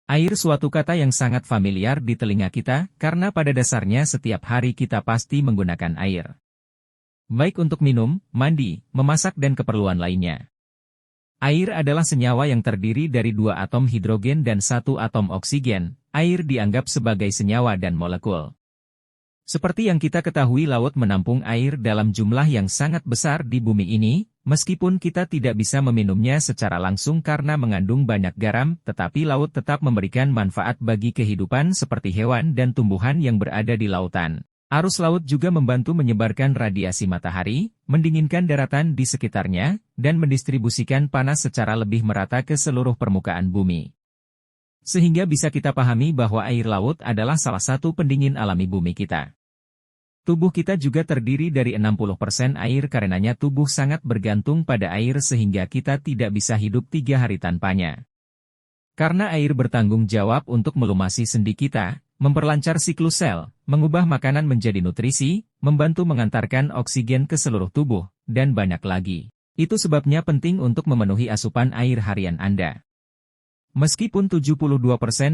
Air suatu kata yang sangat familiar di telinga kita, karena pada dasarnya setiap hari kita pasti menggunakan air. Baik untuk minum, mandi, memasak dan keperluan lainnya. Air adalah senyawa yang terdiri dari 2 atom hidrogen dan 1 atom oksigen. Air dianggap sebagai senyawa dan molekul. Seperti yang kita ketahui, laut menampung air dalam jumlah yang sangat besar di bumi ini, meskipun kita tidak bisa meminumnya secara langsung karena mengandung banyak garam, tetapi laut tetap memberikan manfaat bagi kehidupan seperti hewan dan tumbuhan yang berada di lautan. Arus laut juga membantu menyebarkan radiasi matahari, mendinginkan daratan di sekitarnya, dan mendistribusikan panas secara lebih merata ke seluruh permukaan bumi. Sehingga bisa kita pahami bahwa air laut adalah salah satu pendingin alami bumi kita. Tubuh kita juga terdiri dari 60% air, karenanya tubuh sangat bergantung pada air sehingga kita tidak bisa hidup 3 hari tanpanya. Karena air bertanggung jawab untuk melumasi sendi kita, memperlancar siklus sel, mengubah makanan menjadi nutrisi, membantu mengantarkan oksigen ke seluruh tubuh, dan banyak lagi. Itu sebabnya penting untuk memenuhi asupan air harian Anda. Meskipun 72%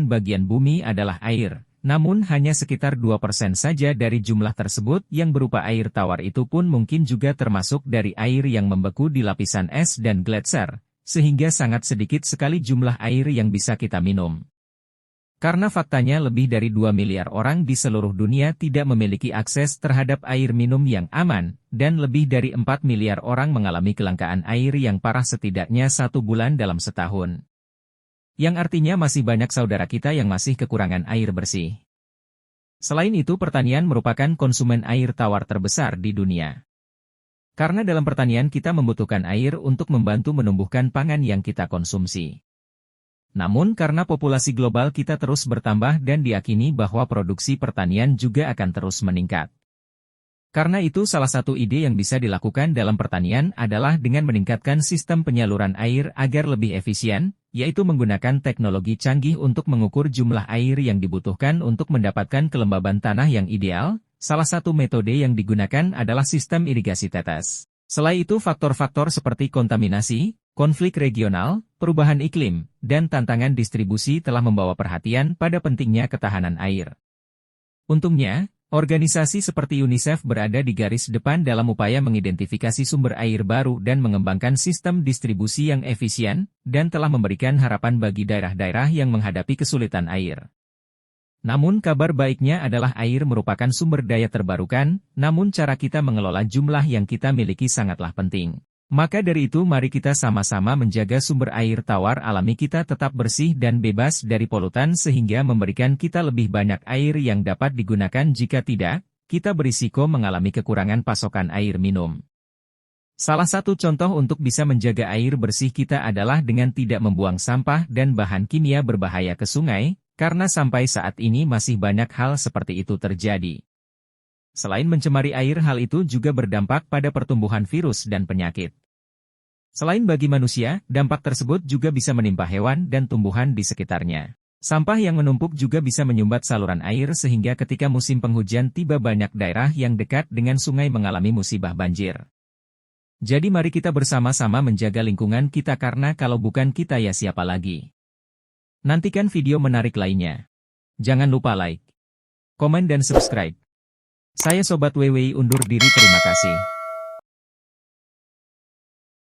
bagian bumi adalah air, namun hanya sekitar 2% saja dari jumlah tersebut yang berupa air tawar, itu pun mungkin juga termasuk dari air yang membeku di lapisan es dan gletser, sehingga sangat sedikit sekali jumlah air yang bisa kita minum. Karena faktanya lebih dari 2 miliar orang di seluruh dunia tidak memiliki akses terhadap air minum yang aman, dan lebih dari 4 miliar orang mengalami kelangkaan air yang parah setidaknya 1 bulan dalam setahun. Yang artinya masih banyak saudara kita yang masih kekurangan air bersih. Selain itu, pertanian merupakan konsumen air tawar terbesar di dunia. Karena dalam pertanian kita membutuhkan air untuk membantu menumbuhkan pangan yang kita konsumsi. Namun karena populasi global kita terus bertambah dan diyakini bahwa produksi pertanian juga akan terus meningkat. Karena itu salah satu ide yang bisa dilakukan dalam pertanian adalah dengan meningkatkan sistem penyaluran air agar lebih efisien, yaitu menggunakan teknologi canggih untuk mengukur jumlah air yang dibutuhkan untuk mendapatkan kelembaban tanah yang ideal. Salah satu metode yang digunakan adalah sistem irigasi tetes. Selain itu, faktor-faktor seperti kontaminasi, konflik regional, perubahan iklim, dan tantangan distribusi telah membawa perhatian pada pentingnya ketahanan air. Untungnya, organisasi seperti UNICEF berada di garis depan dalam upaya mengidentifikasi sumber air baru dan mengembangkan sistem distribusi yang efisien, dan telah memberikan harapan bagi daerah-daerah yang menghadapi kesulitan air. Namun kabar baiknya adalah air merupakan sumber daya terbarukan, namun cara kita mengelola jumlah yang kita miliki sangatlah penting. Maka dari itu mari kita sama-sama menjaga sumber air tawar alami kita tetap bersih dan bebas dari polutan sehingga memberikan kita lebih banyak air yang dapat digunakan. Jika tidak, kita berisiko mengalami kekurangan pasokan air minum. Salah satu contoh untuk bisa menjaga air bersih kita adalah dengan tidak membuang sampah dan bahan kimia berbahaya ke sungai, karena sampai saat ini masih banyak hal seperti itu terjadi. Selain mencemari air, hal itu juga berdampak pada pertumbuhan virus dan penyakit. Selain bagi manusia, dampak tersebut juga bisa menimpa hewan dan tumbuhan di sekitarnya. Sampah yang menumpuk juga bisa menyumbat saluran air sehingga ketika musim penghujan tiba banyak daerah yang dekat dengan sungai mengalami musibah banjir. Jadi mari kita bersama-sama menjaga lingkungan kita karena kalau bukan kita ya siapa lagi. Nantikan video menarik lainnya. Jangan lupa like, komen dan subscribe. Saya Sobat WWI undur diri, terima kasih.